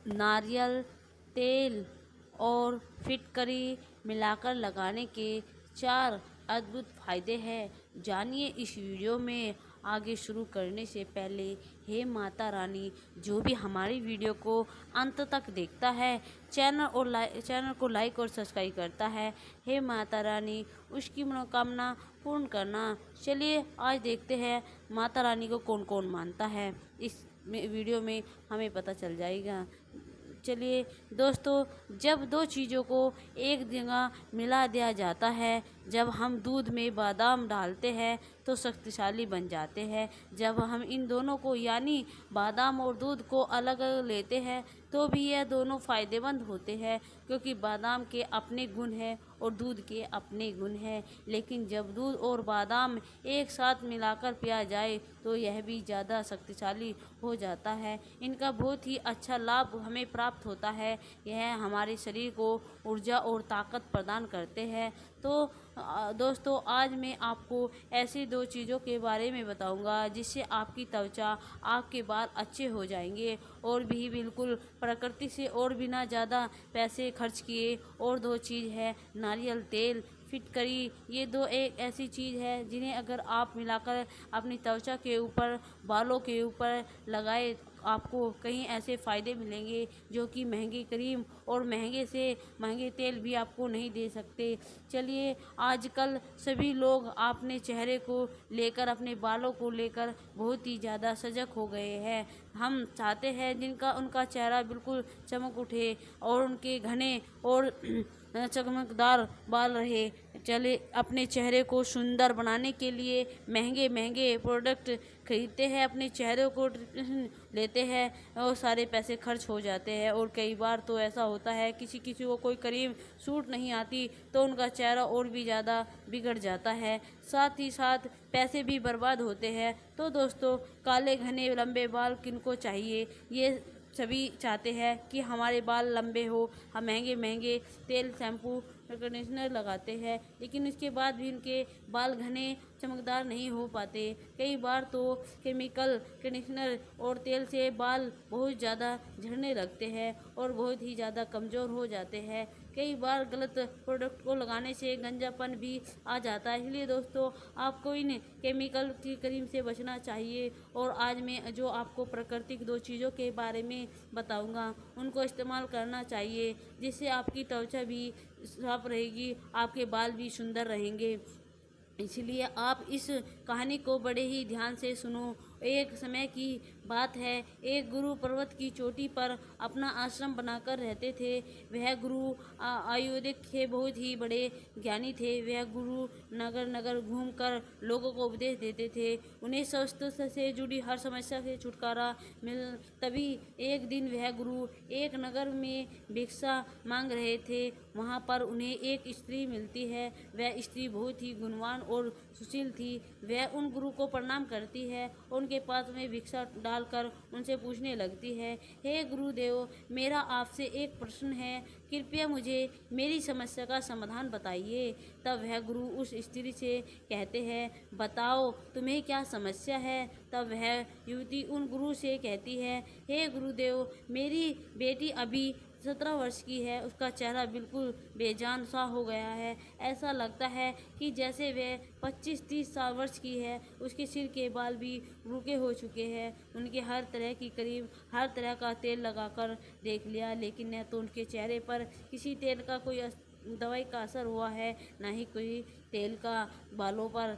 नारियल तेल और फिटकरी मिलाकर लगाने के 4 अद्भुत फायदे हैं। जानिए इस वीडियो में। आगे शुरू करने से पहले हे माता रानी, जो भी हमारी वीडियो को अंत तक देखता है, चैनल को लाइक और सब्सक्राइब करता है, हे माता रानी उसकी मनोकामना पूर्ण करना। चलिए आज देखते हैं माता रानी को कौन कौन मानता है। इस वीडियो में हमें पता चल जाएगा। चलिए दोस्तों, जब दो चीज़ों को एक जगह मिला दिया जाता है, जब हम दूध में बादाम डालते हैं तो शक्तिशाली बन जाते हैं। जब हम इन दोनों को यानी बादाम और दूध को अलग अलग लेते हैं तो भी यह दोनों फ़ायदेमंद होते हैं, क्योंकि बादाम के अपने गुण हैं और दूध के अपने गुण हैं। लेकिन जब दूध और बादाम एक साथ मिलाकर पिया जाए तो यह भी ज़्यादा शक्तिशाली हो जाता है। इनका बहुत ही अच्छा लाभ हमें प्राप्त होता है। यह हमारे शरीर को ऊर्जा और ताकत प्रदान करते हैं। तो दोस्तों, आज मैं आपको ऐसी 2 चीज़ों के बारे में बताऊंगा जिससे आपकी त्वचा, आपके बाल अच्छे हो जाएंगे और भी बिल्कुल प्रकृति से और बिना ज़्यादा पैसे खर्च किए। और 2 चीज़ है नारियल तेल, फिटकरी। ये 2 एक ऐसी चीज़ है जिन्हें अगर आप मिलाकर अपनी त्वचा के ऊपर, बालों के ऊपर लगाए, आपको कहीं ऐसे फ़ायदे मिलेंगे जो कि महंगी क्रीम और महंगे से महंगे तेल भी आपको नहीं दे सकते। चलिए, आजकल सभी लोग अपने चेहरे को लेकर, अपने बालों को लेकर बहुत ही ज़्यादा सजग हो गए हैं। हम चाहते हैं जिनका उनका चेहरा बिल्कुल चमक उठे और उनके घने और चमकदार बाल रहे। चले अपने चेहरे को सुंदर बनाने के लिए महंगे महंगे प्रोडक्ट खरीदते हैं, अपने चेहरे को लेते हैं और सारे पैसे खर्च हो जाते हैं। और कई बार तो ऐसा होता है किसी किसी को कोई क्रीम सूट नहीं आती तो उनका चेहरा और भी ज़्यादा बिगड़ जाता है, साथ ही साथ पैसे भी बर्बाद होते हैं। तो दोस्तों, काले घने लंबे बाल किनको चाहिए? ये सभी चाहते हैं कि हमारे बाल लंबे हो। हम महंगे महंगे तेल, शैम्पू, कंडीशनर लगाते हैं, लेकिन इसके बाद भी उनके बाल घने चमकदार नहीं हो पाते। कई बार तो केमिकल कंडीशनर और तेल से बाल बहुत ज़्यादा झड़ने लगते हैं और बहुत ही ज़्यादा कमज़ोर हो जाते हैं। कई बार गलत प्रोडक्ट को लगाने से गंजापन भी आ जाता है। इसलिए दोस्तों, आपको इन केमिकल की क्रीम से बचना चाहिए। और आज मैं जो आपको प्राकृतिक 2 चीज़ों के बारे में बताऊंगा, उनको इस्तेमाल करना चाहिए, जिससे आपकी त्वचा भी साफ रहेगी, आपके बाल भी सुंदर रहेंगे। इसलिए आप इस कहानी को बड़े ही ध्यान से सुनो। एक समय की बात है, एक गुरु पर्वत की चोटी पर अपना आश्रम बनाकर रहते थे। वह गुरु आयुर्वेदिक के बहुत ही बड़े ज्ञानी थे। वह गुरु नगर नगर घूमकर लोगों को उपदेश देते थे। उन्हें स्वास्थ्य से जुड़ी हर समस्या से छुटकारा मिल तभी एक दिन वह गुरु एक नगर में भिक्षा मांग रहे थे। वहाँ पर उन्हें एक स्त्री मिलती है। वह स्त्री बहुत ही गुणवान और सुशील थी। वह उन गुरु को प्रणाम करती है, उनके पास में भिक्षा डालकर उनसे पूछने लगती है, हे गुरुदेव, मेरा आपसे एक प्रश्न है, कृपया मुझे मेरी समस्या का समाधान बताइए। तब वह गुरु उस स्त्री से कहते हैं, बताओ तुम्हें क्या समस्या है। तब वह युवती उन गुरु से कहती है, हे गुरुदेव, मेरी बेटी अभी 17 वर्ष की है। उसका चेहरा बिल्कुल बेजान सा हो गया है। ऐसा लगता है कि जैसे वह 25-30 साल वर्ष की है। उसके सिर के बाल भी रूखे हो चुके हैं। उनके हर तरह की क्रीम, हर तरह का तेल लगाकर देख लिया, लेकिन न तो उनके चेहरे पर किसी तेल का कोई दवाई का असर हुआ है, ना ही कोई तेल का बालों पर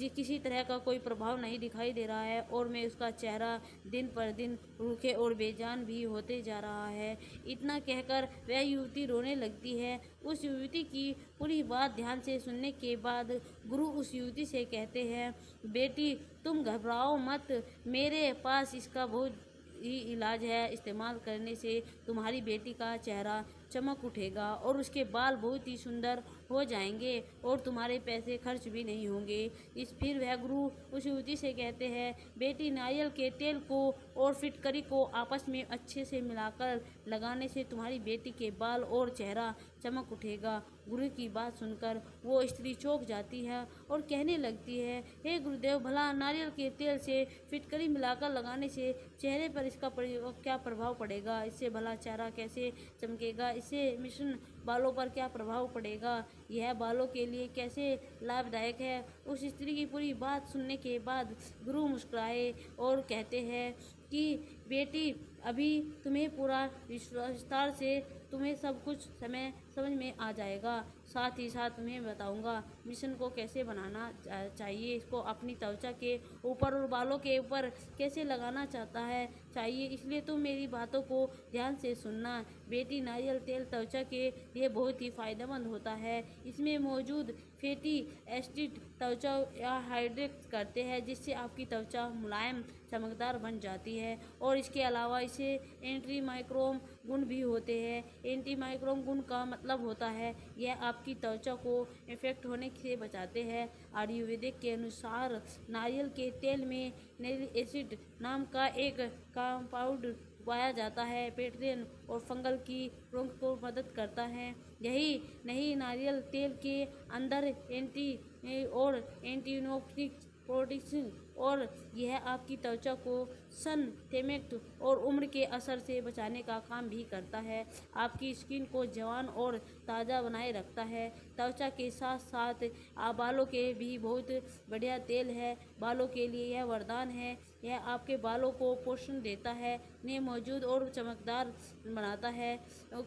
किसी तरह का कोई प्रभाव नहीं दिखाई दे रहा है। और मैं उसका चेहरा दिन पर दिन रूखे और बेजान भी होते जा रहा है। इतना कहकर वह युवती रोने लगती है। उस युवती की पूरी बात ध्यान से सुनने के बाद गुरु उस युवती से कहते हैं, बेटी तुम घबराओ मत, मेरे पास इसका बहुत ही इलाज है। इस्तेमाल करने से तुम्हारी बेटी का चेहरा चमक उठेगा और उसके बाल बहुत ही सुंदर हो जाएंगे और तुम्हारे पैसे खर्च भी नहीं होंगे। फिर वह गुरु उस युवती से कहते हैं, बेटी नारियल के तेल को और फिटकरी को आपस में अच्छे से मिलाकर लगाने से तुम्हारी बेटी के बाल और चेहरा चमक उठेगा। गुरु की बात सुनकर वो स्त्री चौंक जाती है और कहने लगती है, हे गुरुदेव, भला नारियल के तेल से फिटकरी मिलाकर लगाने से चेहरे पर इसका क्या प्रभाव पड़ेगा? इससे भला चेहरा कैसे चमकेगा? इससे मिश्रण बालों पर क्या प्रभाव पड़ेगा? यह बालों के लिए कैसे लाभदायक है? उस स्त्री की पूरी बात सुनने के बाद गुरु मुस्कुराए और कहते हैं कि बेटी, अभी तुम्हें पूरा विस्तार से तुम्हें सब कुछ समय समझ में आ जाएगा। साथ ही साथ तुम्हें बताऊंगा मिश्रण को कैसे बनाना चाहिए, इसको अपनी त्वचा के ऊपर और बालों के ऊपर कैसे लगाना चाहिए। इसलिए तुम मेरी बातों को ध्यान से सुनना। बेटी, नारियल तेल त्वचा के लिए बहुत ही फायदेमंद होता है। इसमें मौजूद फैटी एसिड त्वचा या हाइड्रेट करते हैं, जिससे आपकी त्वचा मुलायम चमकदार बन जाती है। और इसके अलावा इसे एंटी माइक्रोम गुण भी होते हैं। एंटी माइक्रोम गुण का मतलब होता है यह आपकी त्वचा को इन्फेक्ट होने से बचाते हैं। आयुर्वेदिक के अनुसार नारियल के तेल में नारियल एसिड नाम का एक कंपाउंड पाया जाता है, बैक्टीरियल और फंगल की रोग को मदद करता है। यही नहीं, नारियल तेल के अंदर एंटीऑक्सीडेंट प्रोटीन और यह आपकी त्वचा को सन, थेमेक्ट और उम्र के असर से बचाने का काम भी करता है। आपकी स्किन को जवान और ताज़ा बनाए रखता है। त्वचा के साथ साथ बालों के भी बहुत बढ़िया तेल है। बालों के लिए यह वरदान है। यह आपके बालों को पोषण देता है, ने मौजूद और चमकदार बनाता है,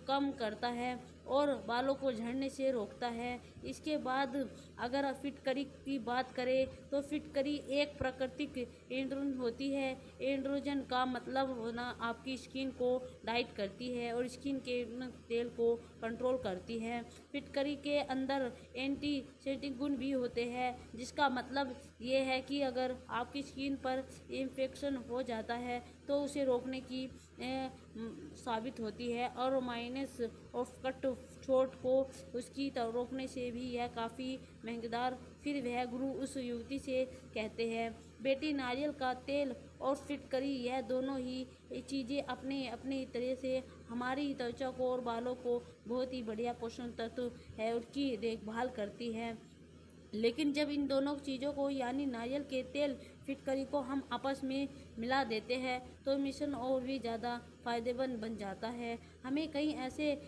कम करता है और बालों को झड़ने से रोकता है। इसके बाद अगर फिटकरी की बात करें तो फिटकरी एक प्राकृतिक एंड्रोजन होती है। एंड्रोजन का मतलब होना आपकी स्किन को डाइट करती है और स्किन के तेल को कंट्रोल करती है। फिटकरी के अंदर एंटीसेप्टिक गुण भी होते हैं, जिसका मतलब ये है कि अगर आपकी स्किन पर इन्फेक्शन हो जाता है तो उसे रोकने की साबित होती है और माइनस ऑफ कट चोट को उसकी रोकने से भी यह काफ़ी महंगदार। फिर वह गुरु उस युवती से कहते हैं, बेटी, नारियल का तेल और फिटकरी यह दोनों ही चीज़ें अपने अपने तरह से हमारी त्वचा को और बालों को बहुत ही बढ़िया पोषण तत्व है, उसकी देखभाल करती है। लेकिन जब इन दोनों चीज़ों को यानी नारियल के तेल, फिटकरी को हम आपस में मिला देते हैं तो मिश्रण और भी ज़्यादा फायदेमंद बन जाता है। हमें कई ऐसे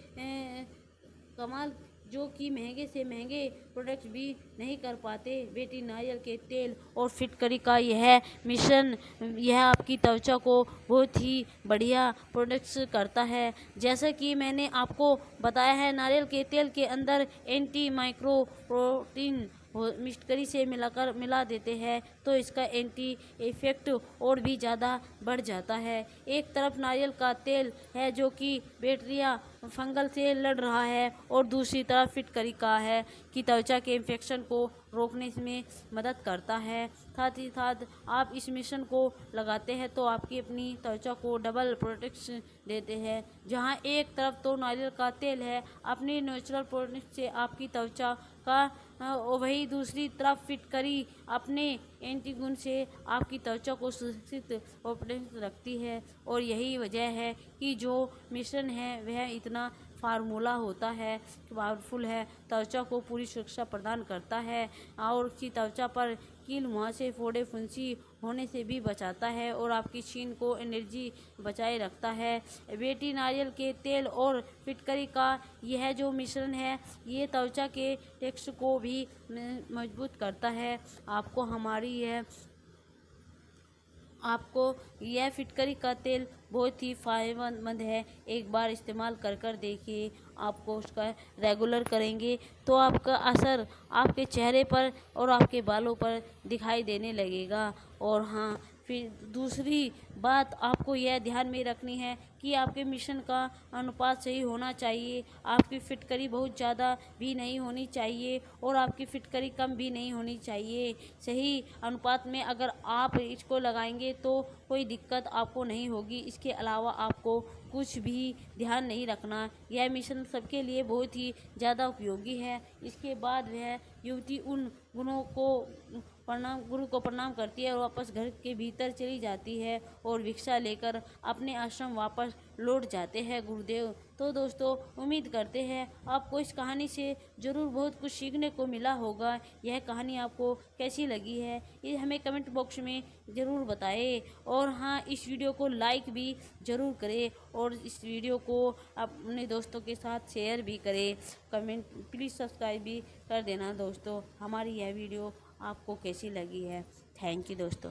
कमाल जो कि महंगे से महंगे प्रोडक्ट्स भी नहीं कर पाते। बेटी, नारियल के तेल और फिटकरी का यह मिश्रण यह आपकी त्वचा को बहुत ही बढ़िया प्रोडक्ट्स करता है। जैसा कि मैंने आपको बताया है, नारियल के तेल के अंदर एंटी माइक्रो प्रोटीन फिटकरी से मिला देते हैं तो इसका एंटी इफेक्ट और भी ज़्यादा बढ़ जाता है। एक तरफ नारियल का तेल है जो कि बैक्टीरिया फंगल से लड़ रहा है और दूसरी तरफ फिटकरी का है कि त्वचा के इन्फेक्शन को रोकने में मदद करता है। साथ ही साथ आप इस मिश्रण को लगाते हैं तो आपकी अपनी त्वचा को डबल प्रोटेक्शन देते हैं। जहां एक तरफ तो नारियल का तेल है अपनी नेचुरल प्रोडक्ट से आपकी त्वचा का, वही दूसरी तरफ फिटकरी अपने एंटी गुण से आपकी त्वचा को सुरक्षित और प्रोटेक्ट रखती है। और यही वजह है कि जो मिश्रण है वह इतना फार्मूला होता है, पावरफुल है, त्वचा को पूरी सुरक्षा प्रदान करता है और उसकी त्वचा पर कील मुहासे, फोड़े, फुंसी होने से भी बचाता है और आपकी स्किन को एनर्जी बचाए रखता है। बेटी, नारियल के तेल और फिटकरी का यह जो मिश्रण है ये त्वचा के टेक्सचर को भी मजबूत करता है। आपको यह फिटकरी का तेल बहुत ही फायदेमंद है। एक बार इस्तेमाल कर देखिए। आपको उसका रेगुलर करेंगे तो आपका असर आपके चेहरे पर और आपके बालों पर दिखाई देने लगेगा। और हाँ, फिर दूसरी बात आपको यह ध्यान में रखनी है कि आपके मिश्रण का अनुपात सही होना चाहिए। आपकी फिटकरी बहुत ज़्यादा भी नहीं होनी चाहिए और आपकी फिटकरी कम भी नहीं होनी चाहिए। सही अनुपात में अगर आप इसको लगाएंगे तो कोई दिक्कत आपको नहीं होगी। इसके अलावा आपको कुछ भी ध्यान नहीं रखना। यह मिश्रण सबके लिए बहुत ही ज़्यादा उपयोगी है। इसके बाद वह युवती उन गुरु को प्रणाम करती है और वापस घर के भीतर चली जाती है और भिक्षा लेकर अपने आश्रम वापस लौट जाते हैं गुरुदेव। तो दोस्तों, उम्मीद करते हैं आपको इस कहानी से ज़रूर बहुत कुछ सीखने को मिला होगा। यह कहानी आपको कैसी लगी है ये हमें कमेंट बॉक्स में ज़रूर बताएं। और हाँ, इस वीडियो को लाइक भी ज़रूर करें और इस वीडियो को अपने दोस्तों के साथ शेयर भी करें। कमेंट प्लीज़ सब्सक्राइब भी कर देना दोस्तों। हमारी यह वीडियो आपको कैसी लगी है। थैंक यू दोस्तों।